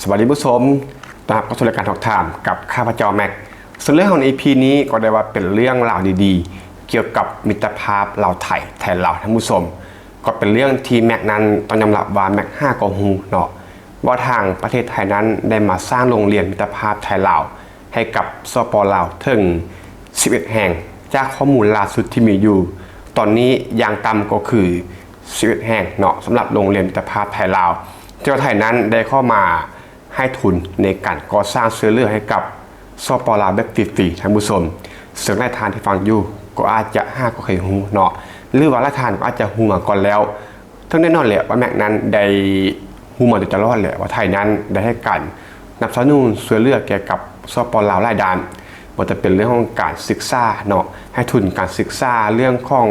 สวัสดีผู้ชมต้อนรับเข้าสู่รายการถกถามกับข้าพเจ้าแม็กส่วนเรื่องของ EP นี้ก็ได้ว่าเป็นเรื่องราวดีๆเกี่ยวกับมิตรภาพลาวไทยลาวท่านผู้ชมก็เป็นเรื่องที่แม็กนั้นต้องยอมรับว่าแม็ก5ก็ฮู้เนาะว่าทางประเทศไทยนั้นได้มาสร้างโรงเรียนมิตรภาพไทยลาวให้กับสปลาวถึง11แห่งจากข้อมูลล่าสุดที่มีอยู่ตอนนี้อย่างต่ำก็คือ11แห่งเนาะสำหรับโรงเรียนมิตรภาพไทยลาวเจ้าไทยนั้นได้เข้ามาให้ทุนในการก่อสร้างเสื้อเลือดให้กับสปลาวแบบฟรีๆท่านผู้ชมซึ่งนายทานที่ฟังอยู่ก็อาจจะก็เคยฮู้เนาะหรือว่าละทานก็อาจจะฮู้มาก่อนแล้วทั้งแน่นอนแหละว่าแม็กนั้นได้ฮู้มาโดยตลอดแหละว่าไทยนั้นได้ให้การนับสนุนเสื้อเลือดแก่กับสปลาวหลายด้านว่าจะเป็นเรื่องของการศึกษาเนาะให้ทุนการศึกษาเรื่องของ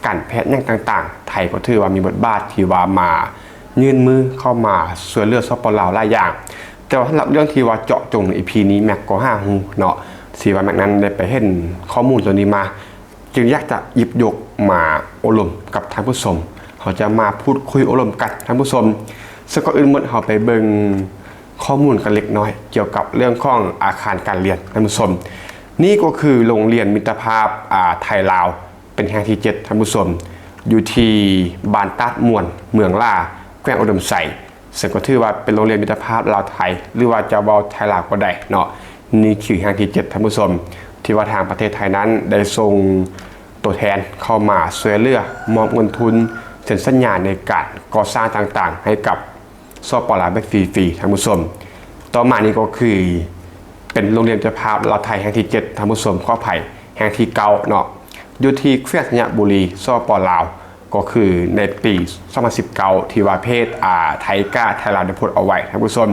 การแพทย์อย่างต่างๆไทยก็ถือว่ามีบทบาทที่ว่ามายื่นมือเข้ามาช่วยเหลือสปลาวหลายอย่างแต่ว่าสำหรับเรื่องที่ว่าเจาะจงใน EP นี้แม็กก็ฮู้เนาะที่ว่าแม็กนั้นได้ไปเห็นข้อมูลตัวนี้มาจึงอยากจะหยิบยกมาอบรมกับท่านผู้ชมเขาจะมาพูดคุยอบรมกันท่านผู้ชมซึ่งก็อื่นหมดเขาไปเบิ่งข้อมูลกันเล็กน้อยเกี่ยวกับเรื่องของอาคารการเรียนท่านผู้ชมนี่ก็คือโรงเรียนมิตรภาพไทยลาวเป็นแห่งที่7ท่านผู้ชมอยู่ที่บ้านตาดม่วนเมืองล่าแขวงอุดมไซซึ่งก็ถือว่าเป็นโรงเรียนมิตรภาพลาวไทยหรือว่าจะเว้าไทยลาวก็ได้เนาะนี่คือแห่งที่7ท่านผู้ชมที่ว่าทางประเทศไทยนั้นได้ส่งตัวแทนเข้ามาช่วยเหลือมอบเงินทุนเซ็นสัญญาในการก่อสร้างต่างๆให้กับสปลาวแบบฟรีๆท่านผู้ชมต่อมานี้ก็คือเป็นโรงเรียนมิตรภาพลาวไทยแห่งที่7ท่านผู้ชมข้อไผ่แห่งที่9เนาะอยู่ที่แขวงสัญญาบุรีสปลาวก็คือในปี2019ที่ว่าเพศไทยก้าไทยลาวได้พูดเอาไว้ท่านผู้ชม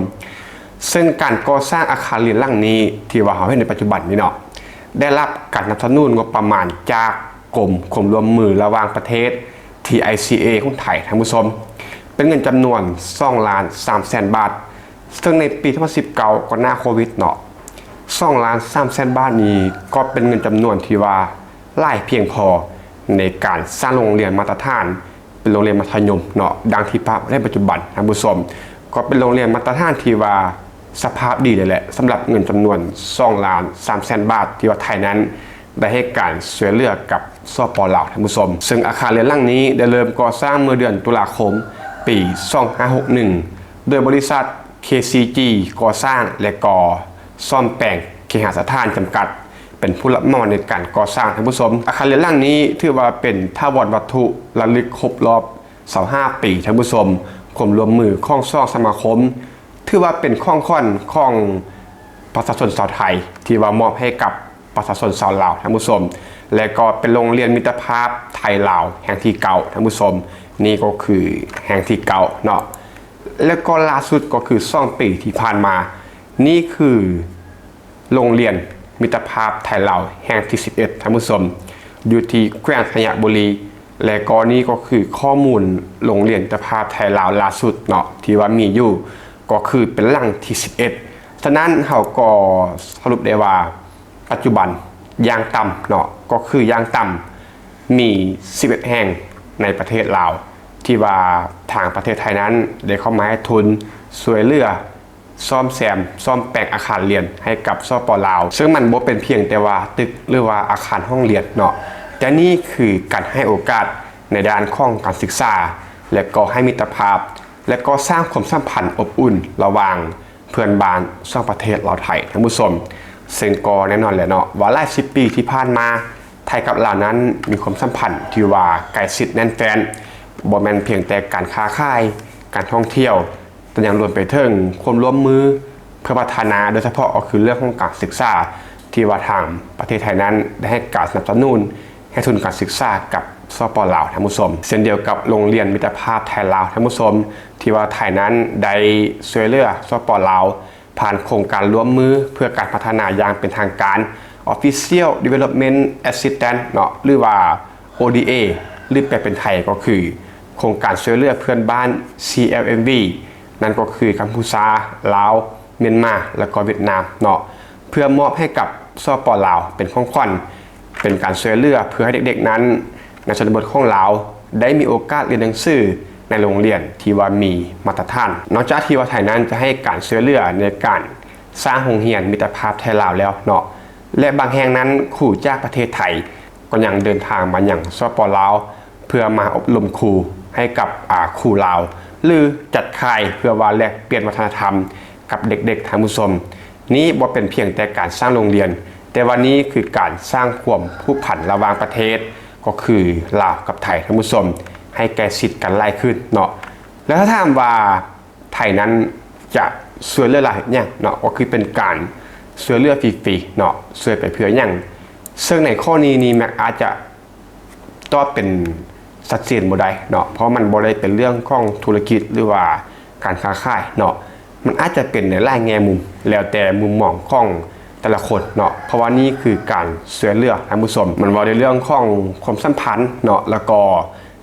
ซึ่งการก่อสร้างอาคารเรียนหลังนี้ที่ว่าเขาเห็นในปัจจุบันนี้เนาะได้รับการสนับสนุนงบประมาณจากกรมความร่วมมือระหว่างประเทศ TICA ของไทยท่านผู้ชมเป็นเงินจำนวน2,300,000 บาทซึ่งในปี2019ก่อนหน้าโควิดเนาะ2,300,000 บาทนี้ก็เป็นเงินจำนวนที่ว่าหลายเพียงพอในการสร้างโรงเรียนมาตรฐานเป็นโรงเรียนมัธยมเนาะดังที่ภาพในปัจจุบันท่านผู้ชมก็เป็นโรงเรียนมาตรฐานที่ว่าสภาพดีเลยแหละสำหรับเงินจำนวน2,300,000 บาทที่ว่าไทยนั้นได้ให้การช่วยเหลือกับสปลาวท่านผู้ชมซึ่งอาคารเรียนหลังนี้ได้เริ่มก่อสร้างเมื่อเดือนตุลาคมปี2561โดยบริษัท KCG ก่อสร้างและก่อซ่อมแปลงเคหสถานจำกัดเป็นผู้รับเหมาในการก่อสร้างท่านผู้ชมอาคารเรียนหลังนี้ถือว่าเป็นถาวรวัตถุระลึกครบรอบ25 ปีท่านผู้ชมความร่วมมือของสองสมาคมถือว่าเป็นข้องประชาชนชาวไทยที่ว่ามอบให้กับประชาชนชาวลาวท่านผู้ชมและก็เป็นโรงเรียนมิตรภาพไทยลาวแห่งที่9ท่านผู้ชมนี่ก็คือแห่งที่9เนาะแล้วก็ล่าสุดก็คือ2 ปีที่ผ่านมานี่คือโรงเรียนมิตรภาพไทยลาวแห่งที่11ท่านผู้ชมอยู่ที่แขวงสัญญาบุรีและก็นี่ก็คือข้อมูลโรงเรียนมิตรภาพไทยลาวล่าสุดเนาะที่ว่ามีอยู่ก็คือเป็นหลังที่11ฉะนั้นเราก็สรุปได้ว่าปัจจุบันอย่างต่ำเนาะก็คืออย่างต่ำมี11แห่งในประเทศลาวที่ว่าทางประเทศไทยนั้นได้เข้ามาให้ทุนช่วยเหลือซ่อมแซมซ่อมแปลงอาคารเรียนให้กับสปลาวซึ่งมันบ่เป็นเพียงแต่ว่าตึกหรือว่าอาคารห้องเรียนเนาะแต่นี่คือการให้โอกาสในด้านของการศึกษาและก็ให้มิตรภาพและก็สร้างความสัมพันธ์อบอุ่นระหว่างเพื่อนบ้านสองประเทศลาวไทยท่านผู้ชมซึ่งก็แน่นอนแหละเนาะว่าหลาย10 ปีที่ผ่านมาไทยกับลาวนั้นมีความสัมพันธ์ที่ว่าใกล้ชิดแน่นแฟนบ่แม่นเพียงแต่การค้าขายการท่องเที่ยวแต่ยังรวมไปถึงความร่วมมือเพื่อพัฒนาโดยเฉพาะก็คือเรื่องของการศึกษาที่ว่าทางประเทศไทยนั้นได้ให้การสนับสนุนให้ทุนการศึกษากับสปลาวท่านผู้ชมเช่นเดียวกับโรงเรียนมิตรภาพไทยลาวท่านผู้ชมที่ว่าไทยนั้นได้ช่วยเหลือสปลาวผ่านโครงการร่วมมือเพื่อการพัฒนาอย่างเป็นทางการ Official Development Assistance เนาะหรือว่า ODA หรือแปลเป็นไทยก็คือโครงการช่วยเหลือเพื่อนบ้าน CLMV นั่นก็คือกัมพูชาลาวเมียนมาและก็เวียดนามเนาะเพื่อมอบให้กับสปลาวเป็นของขวัญเป็นการช่วยเหลือเพื่อให้เด็กๆนั้นในชนบทของลาวได้มีโอกาสเรียนหนังสือ ในโรงเรียนที่ว่ามีมาตรฐานนอกจากที่ว่าไทยนั้นจะให้การช่วยเหลือในการสร้างโรงเรียนมิตรภาพไทยลาวแล้วเนาะและบางแห่งนั้นครูจากประเทศไทยก็ยังเดินทางมาอย่างสปลาวเพื่อมาอบรมครูให้กับครูลาวหรือจัดค่ายเพื่อว่าแลกเปลี่ยนวัฒนธรรมกับเด็กๆท่านผู้ชมนี้บ่เป็นเพียงแต่การสร้างโรงเรียนแต่วันนี้คือการสร้างความผูกพันระหว่างประเทศก็คือลาวกับไทยท่านผู้ชมให้แก่สิทธิ์กันไล่ขึ้นเนาะแล้วถ้าถามว่าไทยนั้นจะช่วยเหลืออะไรเนี่ยเนาะก็คือเป็นการช่วยเหลือฟรีๆเนาะช่วยไปเพื่ออย่างซึ่งในข้อนี้แม็กอาจจะต้องเป็นสัดเจนบ่ได้เนาะเพราะมันบ่ได้เป็นเรื่องของธุรกิจหรือว่าการค้าขายเนาะมันอาจจะเป็นในหลายแง่มุมแล้วแต่มุมมองของแต่ละคนเนาะเพราะว่านี่คือการช่วยเหลือท่านผู้ชมมันว่าในเรื่องของความสัมพันธ์เนาะแล้วก็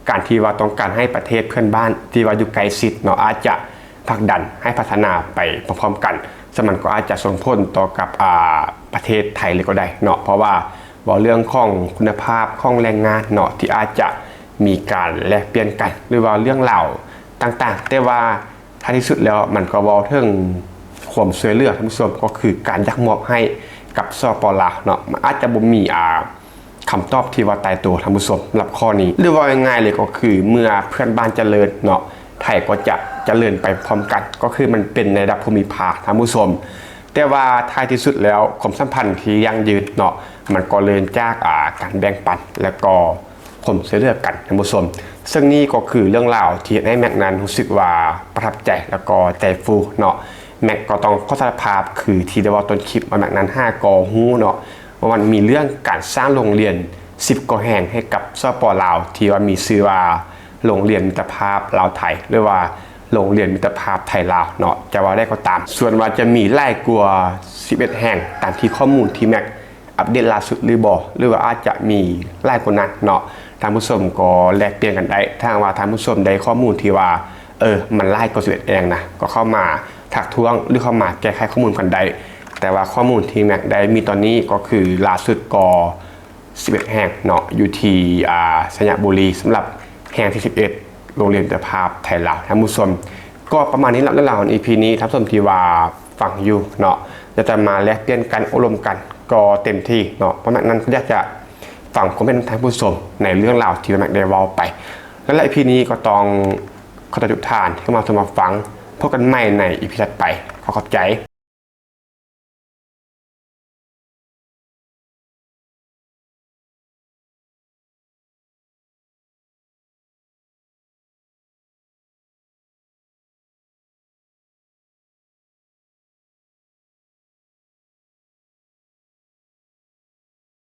การที่ว่าต้องการให้ประเทศเพื่อนบ้านที่ว่าอยู่ไกลชิดเนาะอาจจะผลักดันให้พัฒนาไปพร้อมๆกันซึ่งมันก็อาจจะส่งผลต่อกับประเทศไทยเลยก็ได้เนาะเพราะว่าเรื่องของคุณภาพของแรงงานเนาะที่อาจจะมีการแลกเปลี่ยนกันหรือว่าเรื่องเหล่าต่างๆแต่ว่าท้ายที่สุดแล้วมันก็บอกถึงความช่วยเหลือท่านผู้ชมก็คือการยักมอบให้กับสปลาวเนาะมันอาจจะบ่มีคำตอบที่ว่าตายตัวท่านผู้ชมสำหรับข้อนี้หรือว่าง่ายๆเลยก็คือเมื่อเพื่อนบ้านเจริญเนาะไทยก็จะเจริญไปพร้อมกันก็คือมันเป็นในระดับภูมิภาคท่านผู้ชมแต่ว่าท้ายที่สุดแล้วความสัมพันธ์ที่ยั่งยืนเนาะมันก็เริ่มจากการแบ่งปันและก็ผมช่วยเหลือกันท่านผู้ชมซึ่งนี่ก็คือเรื่องราวที่ให้แม็กนั้นรู้สึกว่าประทับใจแล้วก็ใจฟูเนาะแม็กก็ต้องข้อสารภาพคือที่ได้ว่าต้นคลิปมาแม็กนั้น5กอฮู้เนาะว่ามันมีเรื่องการสร้างโรงเรียน10กว่าแห่งให้กับสปลาวที่ว่ามีชื่อว่าโรงเรียนมิตรภาพลาวไทยหรือว่าโรงเรียนมิตรภาพไทยลาวเนาะจะว่าได้ก็ตามส่วนว่าจะมีไล่กว่า11แห่งตามที่ข้อมูลที่แม็กอัปเดตล่าสุดหรือบ่หรือว่าอาจจะมีไล่กว่านั้นเนาะท่านผู้ชมก็แลกเปลี่ยนกันได้ถ้าว่าท่านผู้ชมได้ข้อมูลที่ว่ามันไล่กว่า11แห่งนะก็เข้ามาถักท้วงหรือเข้ามาแก้ไขข้อมูลกันได้แต่ว่าข้อมูลที่แม็กได้มีตอนนี้ก็คือล่าสุดก็11แห่งเนาะอยู่ที่สระบุรีสำหรับแห่งที่11โรงเรียนมิตรภาพไทยลาวท่านผู้ชมก็ประมาณนี้แล้วเรื่องราวของ EP นี้ท่านผู้ชมที่ว่าฟังอยู่เนาะจะมาแลกเปลี่ยนกันอบรมกันก็เต็มที่เนาะเพราะนั้นอยากจะฟังคอมเมนต์ท่านผู้ชมในเรื่องราวที่แม็กได้เว้าไปและ EP นี้ก็ต้องขอทุกท่านที่เข้ามาฟังพบกันใหม่ใน EP ถัดไปขอบใจ